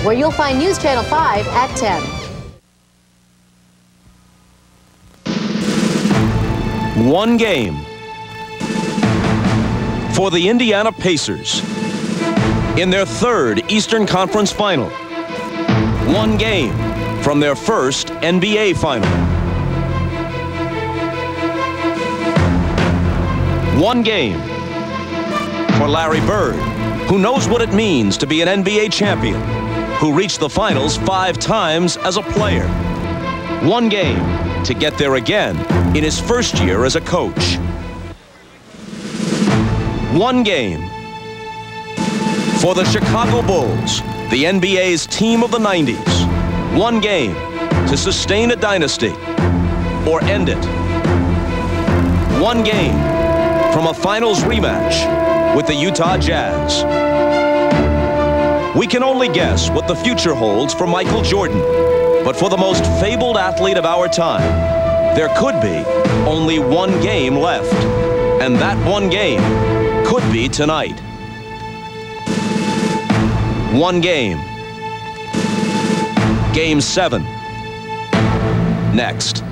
where you'll find News Channel 5 at 10. One game for the Indiana Pacers in their third Eastern Conference Final. One game from their first NBA Final. One game for Larry Bird, who knows what it means to be an NBA champion, who reached the finals 5 times as a player. One game to get there again in his first year as a coach. One game for the Chicago Bulls, the NBA's team of the 90s. One game to sustain a dynasty or end it. One game from a finals rematch with the Utah Jazz. We can only guess what the future holds for Michael Jordan, but for the most fabled athlete of our time, there could be only one game left, and that one game could be tonight. One game. Game 7. Next.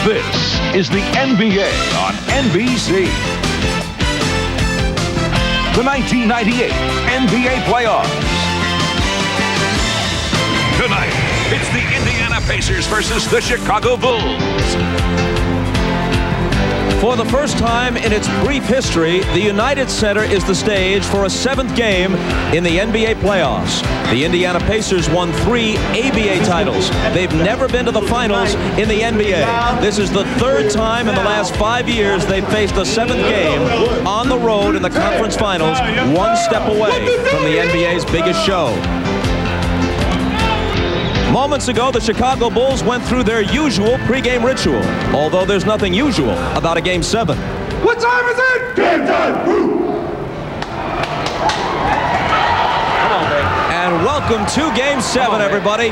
This is the NBA on NBC. The 1998 NBA playoffs. Tonight, it's the Indiana Pacers versus the Chicago Bulls. For the first time in its brief history, the United Center is the stage for a 7th game in the NBA playoffs. The Indiana Pacers won 3 ABA titles. They've never been to the finals in the NBA. This is the 3rd time in the last 5 years they've faced a 7th game on the road in the conference finals, one step away from the NBA's biggest show. Moments ago, the Chicago Bulls went through their usual pregame ritual, although there's nothing usual about a Game 7. What time is it? Game time! And welcome to Game 7, everybody.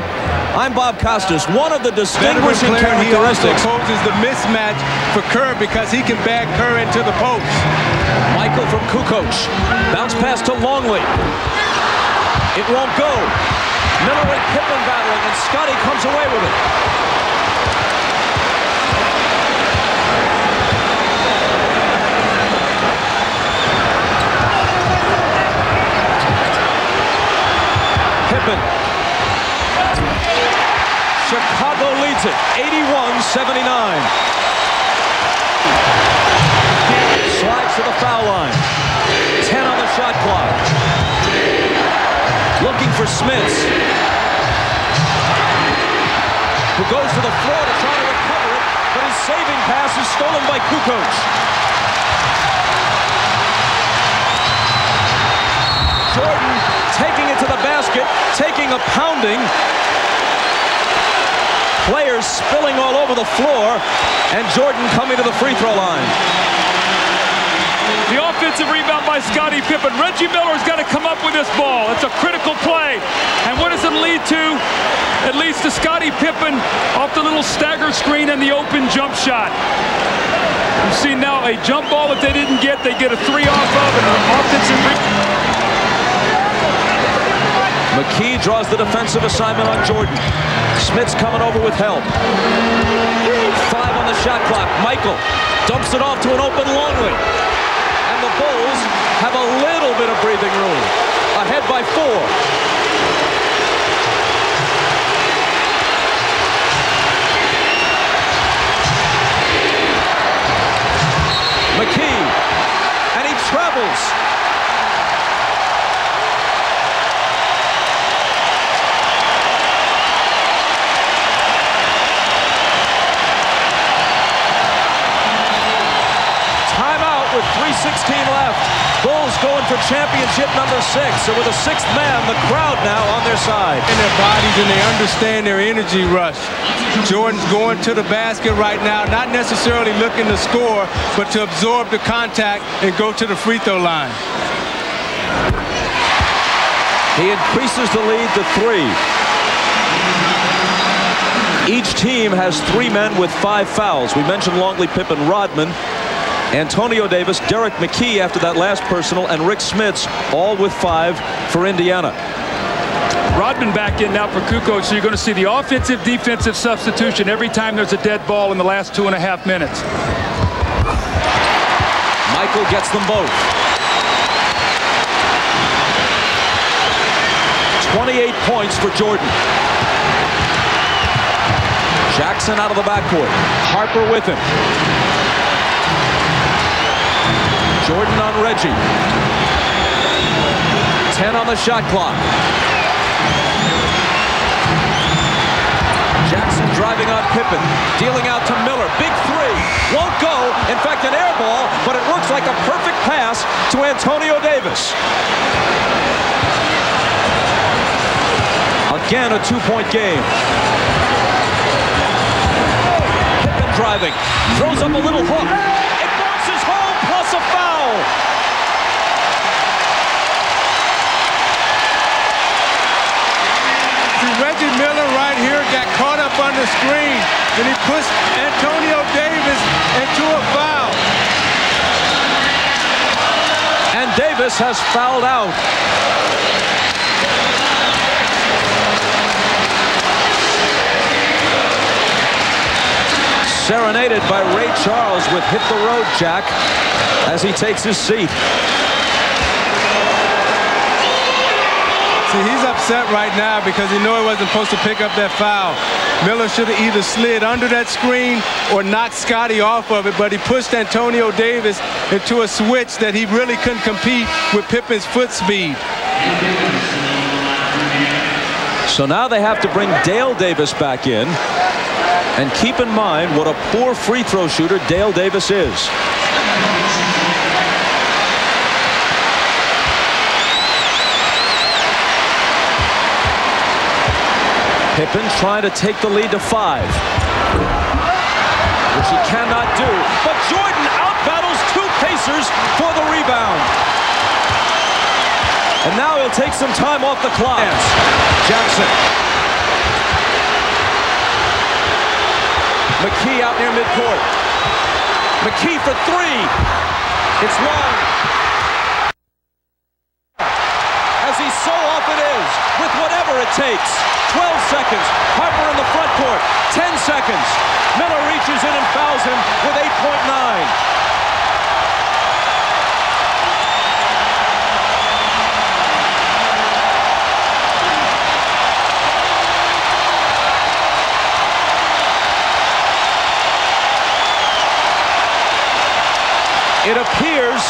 I'm Bob Costas. One of the distinguishing characteristics. He also opposes the mismatch for Kerr because he can bag Kerr into the post. Michael from Kukoc. Bounce pass to Longley. It won't go. Miller and Pippen battling, and Scotty comes away with it. Pippen. Chicago leads it, 81-79. Slides to the foul line. 10 on the shot clock. Looking for Smits, who goes to the floor to try to recover it, but his saving pass is stolen by Kukoc. Jordan taking it to the basket, taking a pounding. Players spilling all over the floor, and Jordan coming to the free throw line. The offensive rebound by Scottie Pippen. Reggie Miller's got to come up with this ball. It's a critical play. And what does it lead to? It leads to Scottie Pippen off the little stagger screen and the open jump shot. You see now a jump ball that they didn't get, they get a 3 off of, and an offensive rebound. McKee draws the defensive assignment on Jordan. Smits coming over with help. 5 on the shot clock. Michael dumps it off to an open Longley. The Bulls have a little bit of breathing room. Ahead by 4. McKee, and he travels. With 3:16 left, Bulls going for championship number 6. So with a 6th man, the crowd now on their side. In their bodies, and they understand their energy rush. Jordan's going to the basket right now, not necessarily looking to score, but to absorb the contact and go to the free throw line. He increases the lead to 3. Each team has 3 men with 5 fouls. We mentioned Longley, Pippen, Rodman, Antonio Davis, Derek McKee after that last personal, and Rick Smits, all with 5 for Indiana. Rodman back in now for Kukoc, so you're going to see the offensive-defensive substitution every time there's a dead ball in the last 2.5 minutes. Michael gets them both. 28 points for Jordan. Jackson out of the backcourt. Harper with him. Jordan on Reggie. 10 on the shot clock. Jackson driving on Pippen. Dealing out to Miller. Big three. Won't go. In fact, an air ball, but it works like a perfect pass to Antonio Davis. Again, a 2-point game. Driving, throws up a little hook. It bounces home, plus a foul. See, Reggie Miller right here got caught up on the screen, and he pushed Antonio Davis into a foul. And Davis has fouled out. Serenaded by Ray Charles with Hit the Road Jack as he takes his seat. See, he's upset right now because he knew he wasn't supposed to pick up that foul. Miller should have either slid under that screen or knocked Scotty off of it, but he pushed Antonio Davis into a switch that he really couldn't compete with Pippen's foot speed. So now they have to bring Dale Davis back in. And keep in mind what a poor free throw shooter Dale Davis is. Pippen trying to take the lead to 5, which he cannot do. But Jordan out-battles 2 Pacers for the rebound. And now he'll take some time off the clock. Jackson. McKee out near midcourt. McKee for 3. It's long. As he so often is, with whatever it takes. 12 seconds. Harper in the front court. 10 seconds. Miller reaches in and fouls him with 8.9. It appears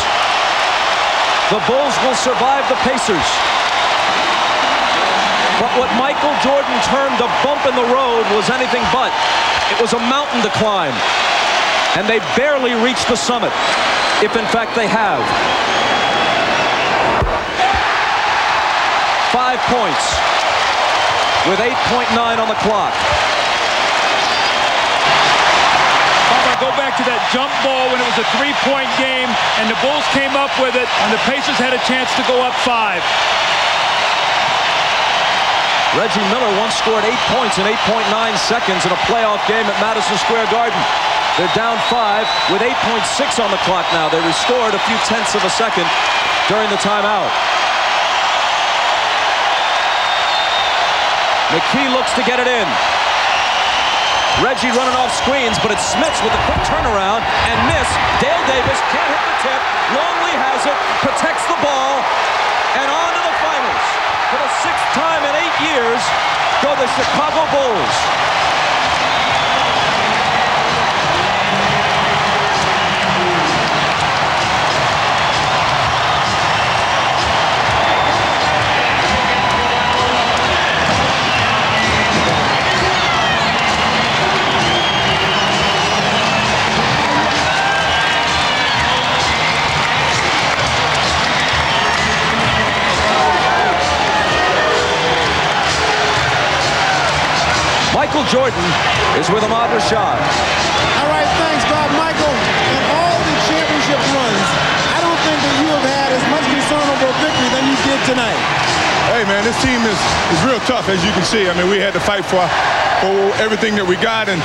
the Bulls will survive the Pacers. But what Michael Jordan termed a bump in the road was anything but. It was a mountain to climb. And they barely reached the summit, if in fact they have. 5 points with 8.9 on the clock. Go back to that jump ball when it was a 3-point game, and the Bulls came up with it, and the Pacers had a chance to go up 5. Reggie Miller once scored 8 points in 8.9 seconds in a playoff game at Madison Square Garden. They're down 5 with 8.6 on the clock now. They restored a few tenths of a second during the timeout. McKee looks to get it in. Reggie running off screens, but it's Smits with a quick turnaround and miss. Dale Davis can't hit the tip. Longley has it, protects the ball, and on to the finals. For the 6th time in 8 years, go the Chicago Bulls. Michael Jordan is with Ahmad Rashad. All right, thanks, Bob. Michael, in all the championship runs, I don't think that you have had as much concern over a victory than you did tonight. Hey, man, this team is real tough, as you can see. I mean, we had to fight for for everything that we got. And,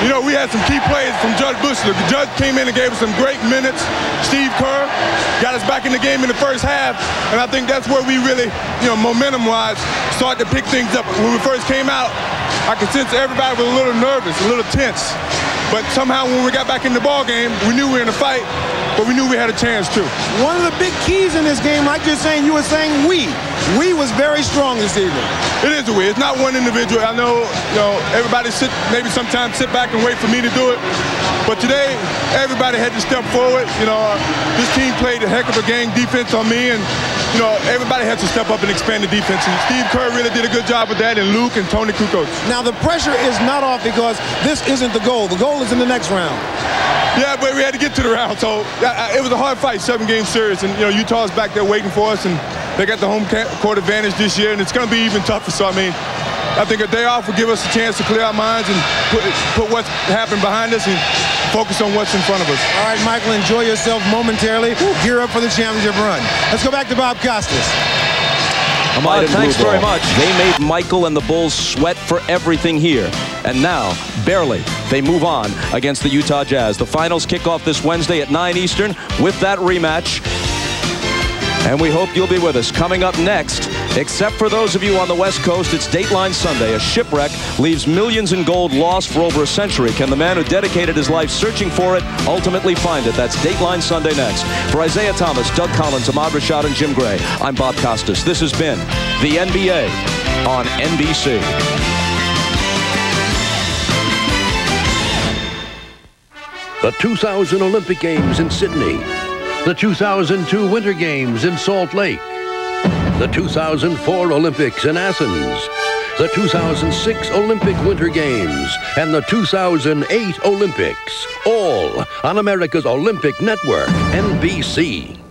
you know, we had some key plays from Judge Bush. The judge came in and gave us some great minutes. Steve Kerr got us back in the game in the first half. And I think that's where we really, you know, momentum-wise, started to pick things up. When we first came out, I could sense everybody was a little nervous, a little tense. But somehow when we got back in the ball game, we knew we were in a fight, but we knew we had a chance too. One of the big keys in this game, like you're saying, you were saying we was very strong this evening. It is a we. It's not one individual. I know, you know, everybody maybe sometimes sit back and wait for me to do it. But today, everybody had to step forward. You know, this team played a heck of a game defense on me, and you know, everybody has to step up and expand the defense. And Steve Kerr really did a good job with that, and Luke and Tony Kukoc. Now, the pressure is not off because this isn't the goal. The goal is in the next round. Yeah, but we had to get to the round, so it was a hard fight, 7-game series. And, you know, Utah's back there waiting for us, and they got the home court advantage this year, and it's going to be even tougher. So, I mean, I think a day off will give us a chance to clear our minds and put what's happened behind us and focus on what's in front of us. All right, Michael, enjoy yourself momentarily. Gear up for the championship run. Let's go back to Bob Costas. Thanks very much. They made Michael and the Bulls sweat for everything here. And now, barely, they move on against the Utah Jazz. The finals kick off this Wednesday at 9 Eastern with that rematch. And we hope you'll be with us. Coming up next, except for those of you on the West Coast, it's Dateline Sunday. A shipwreck leaves millions in gold lost for over a century. Can the man who dedicated his life searching for it ultimately find it? That's Dateline Sunday next. For Isaiah Thomas, Doug Collins, Ahmad Rashad, and Jim Gray, I'm Bob Costas. This has been the NBA on NBC. The 2000 Olympic Games in Sydney. The 2002 Winter Games in Salt Lake. The 2004 Olympics in Athens. The 2006 Olympic Winter Games. And the 2008 Olympics. All on America's Olympic Network, NBC.